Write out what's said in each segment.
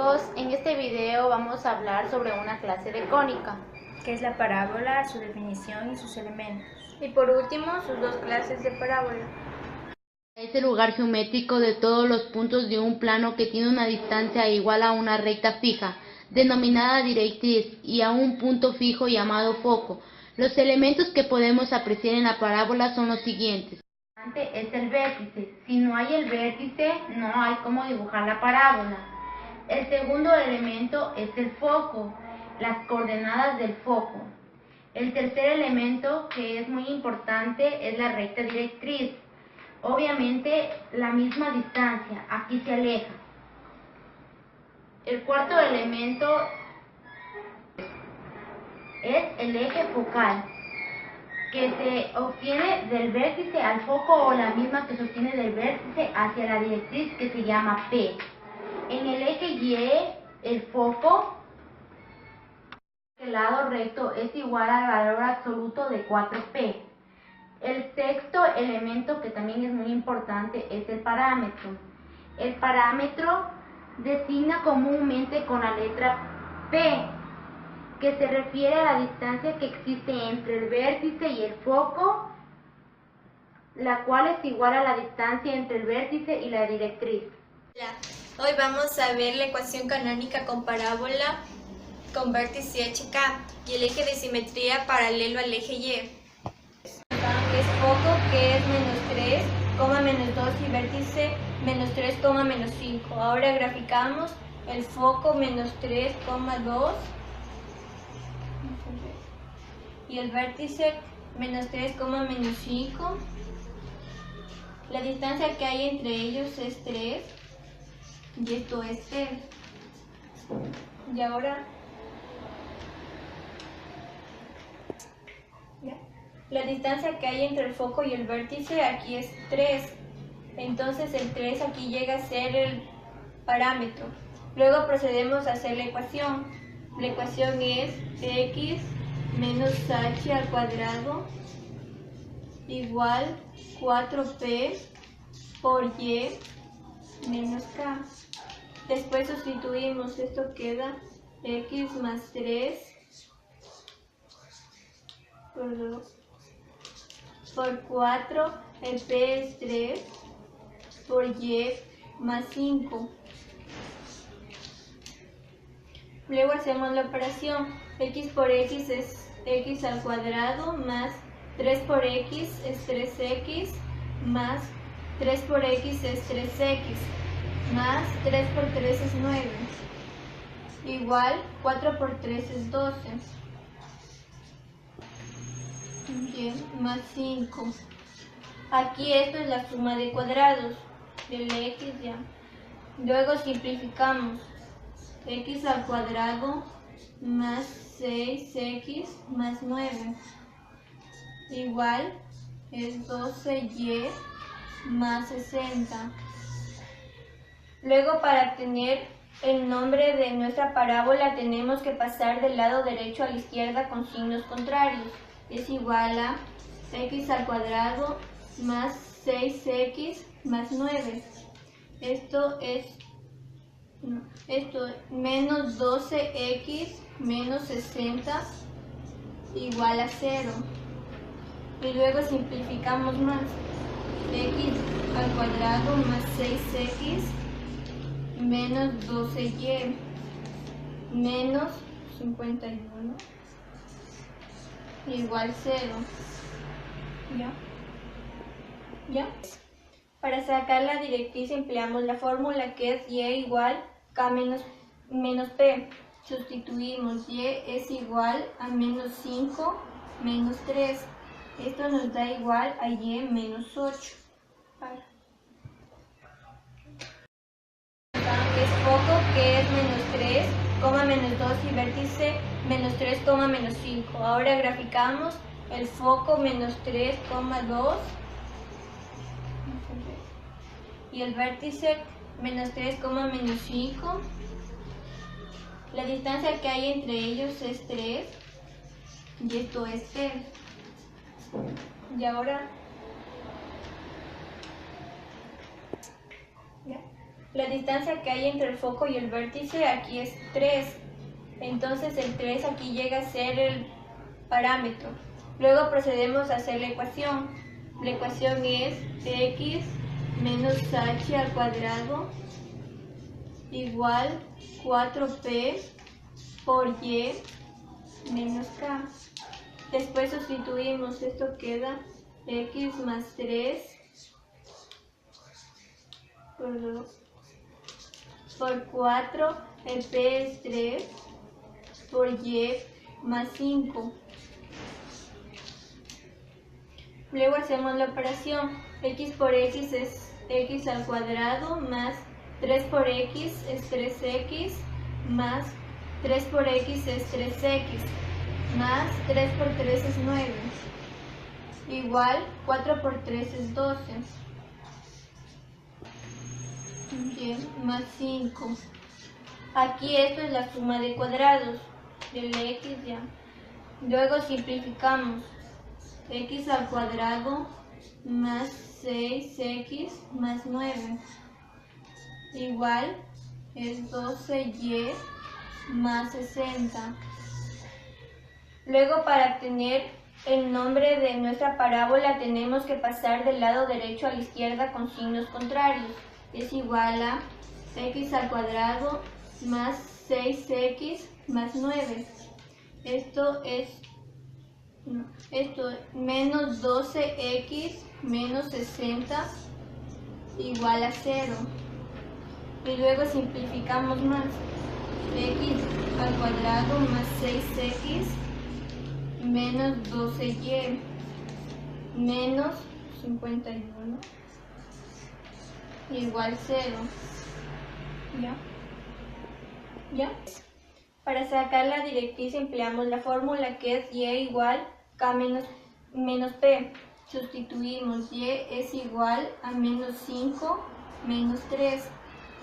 amigos, en este video vamos a hablar sobre una clase de cónica, que es la parábola, su definición y sus elementos. Y por último, sus dos clases de parábola. Es el lugar geométrico de todos los puntos de un plano que tiene una distancia igual a una recta fija, denominada directriz, y a un punto fijo llamado foco. Los elementos que podemos apreciar en la parábola son los siguientes. Es el vértice. Si no hay el vértice, no hay cómo dibujar la parábola. El segundo elemento es el foco, las coordenadas del foco. El tercer elemento, que es muy importante, es la recta directriz. Obviamente la misma distancia, aquí se aleja. El cuarto elemento es el eje focal, que se obtiene del vértice al foco o la misma que se obtiene del vértice hacia la directriz, que se llama P. En el eje Y, el foco, el lado recto es igual al valor absoluto de 4P. El sexto elemento, que también es muy importante, es el parámetro. El parámetro designa comúnmente con la letra P, que se refiere a la distancia que existe entre el vértice y el foco, la cual es igual a la distancia entre el vértice y la directriz. Hola, hoy vamos a ver la ecuación canónica con parábola con vértice HK y el eje de simetría paralelo al eje Y. Es foco, que es -3, -2 y vértice -3, -5. Ahora graficamos el foco -3, 2 y el vértice -3, -5. La distancia que hay entre ellos es 3 y esto es T. Y ahora la distancia que hay entre el foco y el vértice aquí es 3. Entonces el 3 aquí llega a ser el parámetro. Luego procedemos a hacer la ecuación. La ecuación es x menos h al cuadrado igual 4p por y menos k. Después sustituimos, esto queda x más 3 por 2 por 4, el p es 3 por y más 5. Luego hacemos la operación. X por x es x al cuadrado más 3 por x es 3x más 3 por x es 3x más 3 por 3 es 9 igual 4 por 3 es 12. Bien, más 5. Aquí esto es la suma de cuadrados del x ya. Luego simplificamos. X al cuadrado más 6x más 9 igual es 12y más 60. Luego, para obtener el nombre de nuestra parábola tenemos que pasar del lado derecho a la izquierda con signos contrarios. Es igual a x al cuadrado más 6x más 9. Esto es menos 12x menos 60 igual a 0. Y luego simplificamos más. X al cuadrado más 6x menos 12y menos 51 igual 0. ¿Ya? Para sacar la directriz empleamos la fórmula, que es y igual k menos p. Sustituimos, y es igual a menos 5 menos 3. Esto nos da igual a y menos 8. Es foco, que es -3, -2 y vértice -3, -5. Ahora graficamos el foco -3, 2 y el vértice -3, -5. La distancia que hay entre ellos es 3 y esto es T. Y ahora La distancia que hay entre el foco y el vértice aquí es 3. Entonces el 3 aquí llega a ser el parámetro. Luego procedemos a hacer la ecuación. La ecuación es x menos h al cuadrado igual 4p por y menos k. Después sustituimos, esto queda x más 3 por 4, el p es 3 por y más 5. Luego hacemos la operación. X por x es x al cuadrado más 3 por x es 3x más 3 por x es 3x más 3 por 3 es 9. Igual 4 por 3 es 12. Y más 5. Aquí esto es la suma de cuadrados del x ya. Luego simplificamos. X al cuadrado más 6x más 9 igual es 12y más 60. Luego, para obtener el nombre de nuestra parábola tenemos que pasar del lado derecho a la izquierda con signos contrarios. Es igual a x al cuadrado más 6x más 9. Esto es menos 12x menos 60 igual a 0. Y luego simplificamos más. X al cuadrado más 6x menos 12y menos 51 igual 0. ¿Ya? Para sacar la directriz empleamos la fórmula que es y igual k menos p. Sustituimos y es igual a menos 5 menos 3.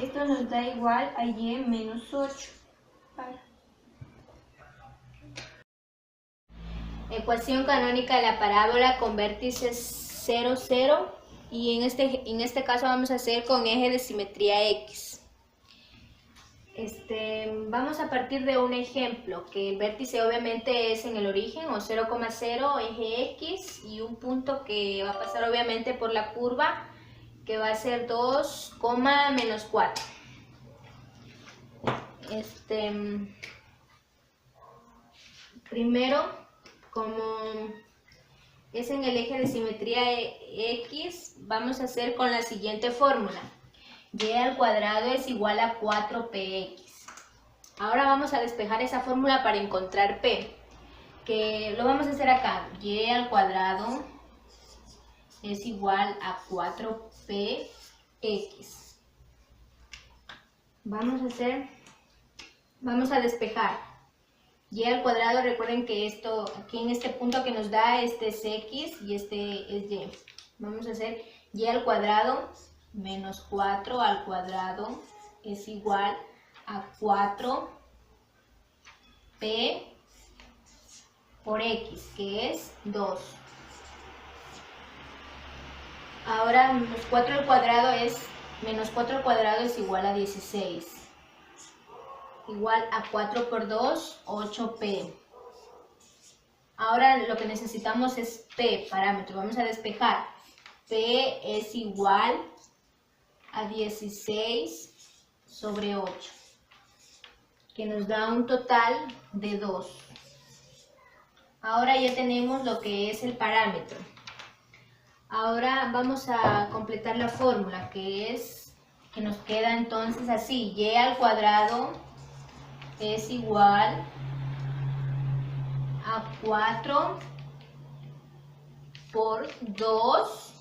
Esto nos da igual a y menos 8. Ecuación canónica de la parábola con vértices 0, 0 y en este caso vamos a hacer con eje de simetría X. Vamos a partir de un ejemplo, que el vértice obviamente es en el origen o 0,0 eje X y un punto que va a pasar obviamente por la curva que va a ser 2, menos 4. Primero, como es en el eje de simetría X, vamos a hacer con la siguiente fórmula. Y al cuadrado es igual a 4px. Ahora vamos a despejar esa fórmula para encontrar p, que lo vamos a hacer acá. Y al cuadrado es igual a 4px. Vamos a despejar. Y al cuadrado, recuerden que esto, aquí en este punto que nos da, este es x y este es y. Vamos a hacer y al cuadrado menos 4 al cuadrado es igual a 4p por x, que es 2. Ahora menos 4 al cuadrado es igual a 16. Igual a 4 por 2, 8p. Ahora lo que necesitamos es p, parámetro. Vamos a despejar. P es igual a 16 sobre 8, que nos da un total de 2. Ahora ya tenemos lo que es el parámetro. Ahora vamos a completar la fórmula, que nos queda entonces así. Y al cuadrado es igual a 4 por 2x.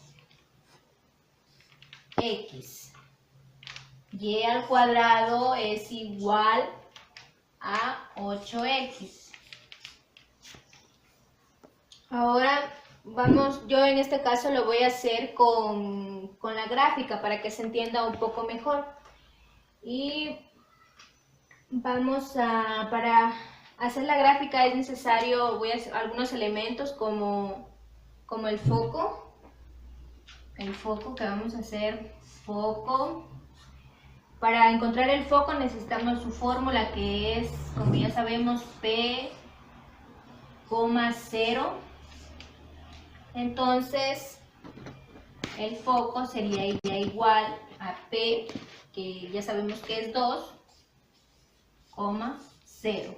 Y al cuadrado es igual a 8x. Ahora yo en este caso lo voy a hacer con la gráfica para que se entienda un poco mejor. Y para hacer la gráfica es necesario, voy a hacer algunos elementos como el foco. El foco que vamos a hacer, foco. Para encontrar el foco necesitamos su fórmula, que es, como ya sabemos, P, 0. Entonces el foco sería igual a P, que ya sabemos que es 2, 0.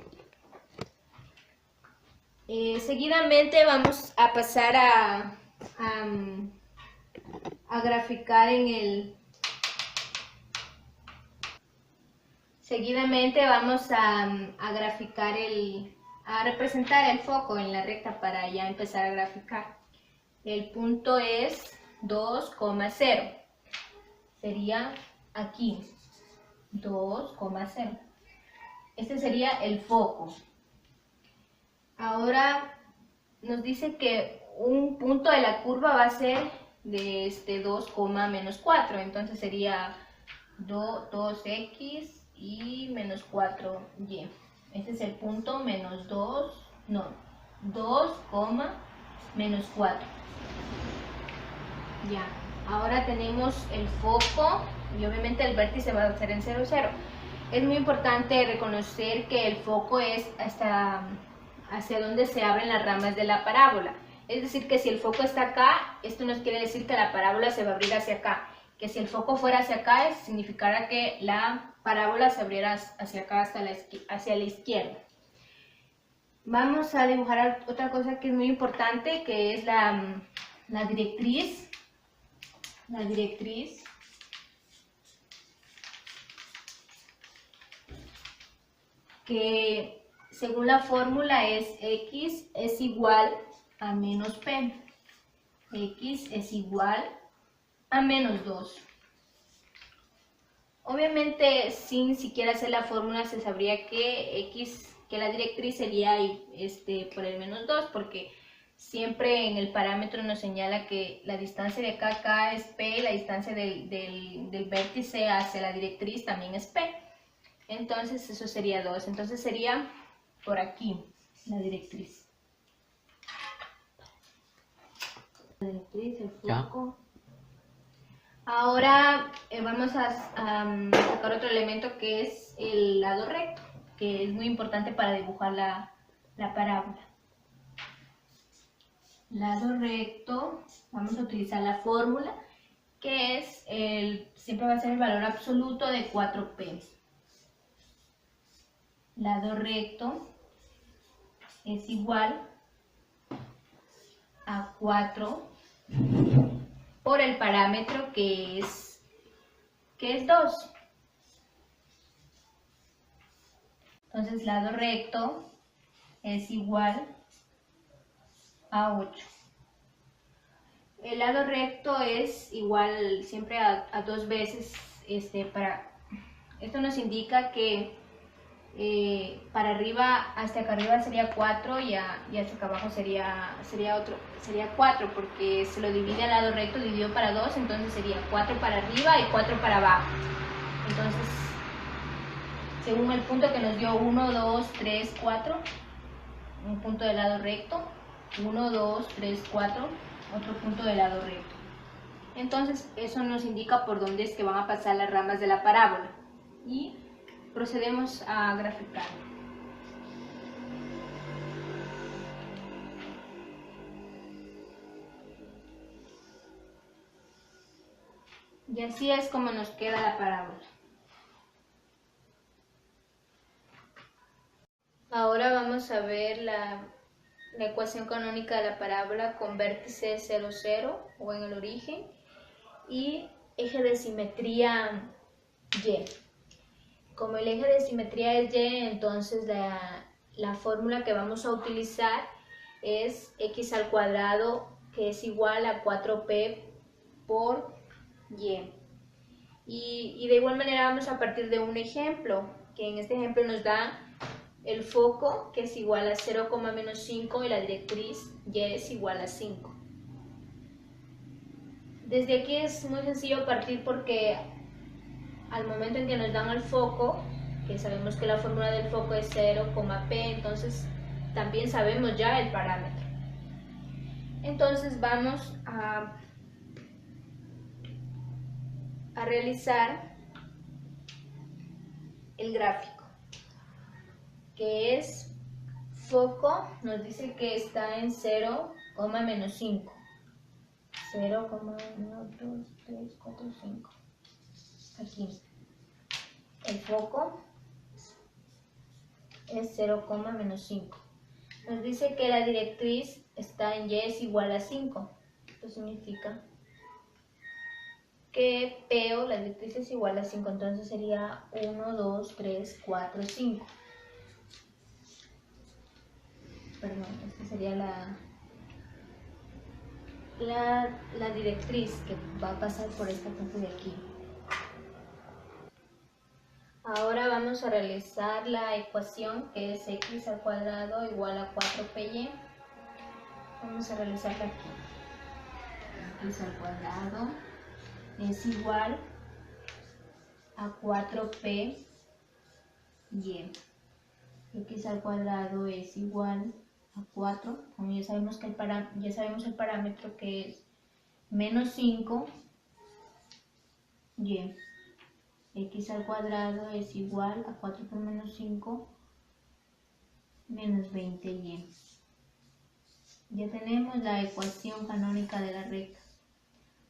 Seguidamente vamos a pasar a graficar en el... Seguidamente vamos a graficar a representar el foco en la recta para ya empezar a graficar. El punto es 2,0. Sería aquí, 2,0. Este sería el foco. Ahora nos dice que un punto de la curva va a ser de 2, menos 4. Entonces sería 2x y menos 4y. Este es el punto menos 2, menos 4. Ya, ahora tenemos el foco y obviamente el vértice va a ser en 0, 0. Es muy importante reconocer que el foco es hacia donde se abren las ramas de la parábola. Es decir, que si el foco está acá, esto nos quiere decir que la parábola se va a abrir hacia acá. Que si el foco fuera hacia acá, significará que la parábola se abriera hacia acá, hacia la izquierda. Vamos a dibujar otra cosa que es muy importante, que es la directriz. La directriz. Que según la fórmula es x es igual a menos p. X es igual a menos 2. Obviamente, sin siquiera hacer la fórmula, se sabría que la directriz sería por el menos 2, porque siempre en el parámetro nos señala que la distancia de acá a acá es p, la distancia del vértice hacia la directriz también es p. Entonces eso sería 2. Entonces sería por aquí la directriz. La directriz, el foco. Ahora vamos a sacar otro elemento que es el lado recto, que es muy importante para dibujar la parábola. Lado recto, vamos a utilizar la fórmula, que es siempre va a ser el valor absoluto de 4p. Lado recto es igual a 4 por el parámetro que es 2. Entonces, lado recto es igual a 8. El lado recto es igual siempre a 2 veces. Esto nos indica que para arriba, hasta acá arriba sería 4 y hasta acá abajo sería 4, porque se lo divide al lado recto, dividido para 2, entonces sería 4 para arriba y 4 para abajo. Entonces, según el punto que nos dio 1, 2, 3, 4, un punto del lado recto, 1, 2, 3, 4, otro punto del lado recto. Entonces, eso nos indica por dónde es que van a pasar las ramas de la parábola. Y procedemos a graficar. Y así es como nos queda la parábola. Ahora vamos a ver la ecuación canónica de la parábola con vértice 0, 0 o en el origen y eje de simetría y. Como el eje de simetría es y, entonces la fórmula que vamos a utilizar es x al cuadrado, que es igual a 4p por y. Y de igual manera vamos a partir de un ejemplo, que en este ejemplo nos da el foco, que es igual a 0,-5 y la directriz y es igual a 5. Desde aquí es muy sencillo partir porque al momento en que nos dan el foco, que sabemos que la fórmula del foco es 0,p, entonces también sabemos ya el parámetro. Entonces vamos a realizar el gráfico, que es foco, nos dice que está en 0, menos 5. 0, 1, 2, 3, 4, 5. Aquí. El foco es 0, menos 5. Nos dice que la directriz está en y es igual a 5. Esto significa que P o la directriz es igual a 5. Entonces sería 1, 2, 3, 4, 5. Perdón, esta sería la directriz que va a pasar por esta parte de aquí. Ahora vamos a realizar la ecuación que es x al cuadrado igual a 4py. Vamos a realizarla aquí. X al cuadrado es igual a 4py. X al cuadrado es igual a 4, como ya sabemos el parámetro que es menos 5, y x al cuadrado es igual a 4 por menos 5, menos 20y. Ya tenemos la ecuación canónica de la recta.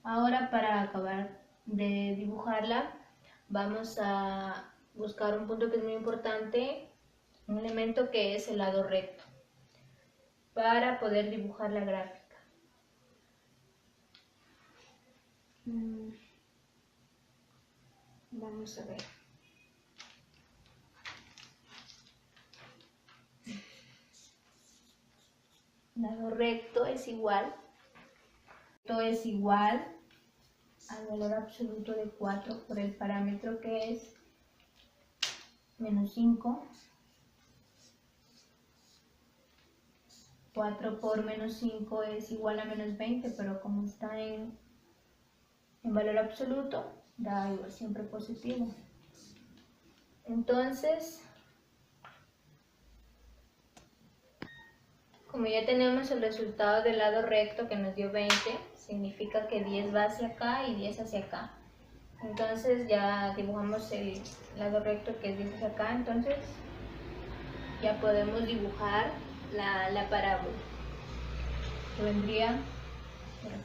Ahora, para acabar de dibujarla, vamos a buscar un punto que es muy importante, un elemento que es el lado recto, para poder dibujar la gráfica. Vamos a ver. Lado recto es igual. Esto es igual al valor absoluto de 4 por el parámetro que es menos 5. 4 por menos 5 es igual a menos 20, pero como está en valor absoluto, da igual, siempre positivo. Entonces, como ya tenemos el resultado del lado recto que nos dio 20, significa que 10 va hacia acá y 10 hacia acá. Entonces ya dibujamos el lado recto que es 10 hacia acá, entonces ya podemos dibujar la parábola, que vendría por aquí.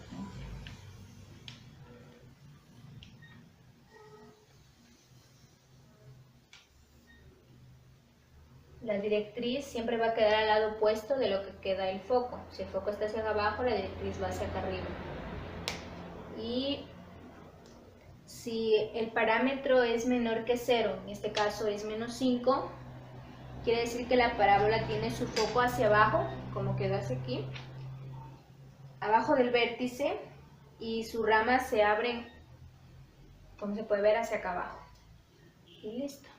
La directriz siempre va a quedar al lado opuesto de lo que queda el foco. Si el foco está hacia abajo, la directriz va hacia acá arriba. Y si el parámetro es menor que 0, en este caso es menos 5, quiere decir que la parábola tiene su foco hacia abajo, como quedó hacia aquí, abajo del vértice, y sus ramas se abren, como se puede ver, hacia acá abajo. Y listo.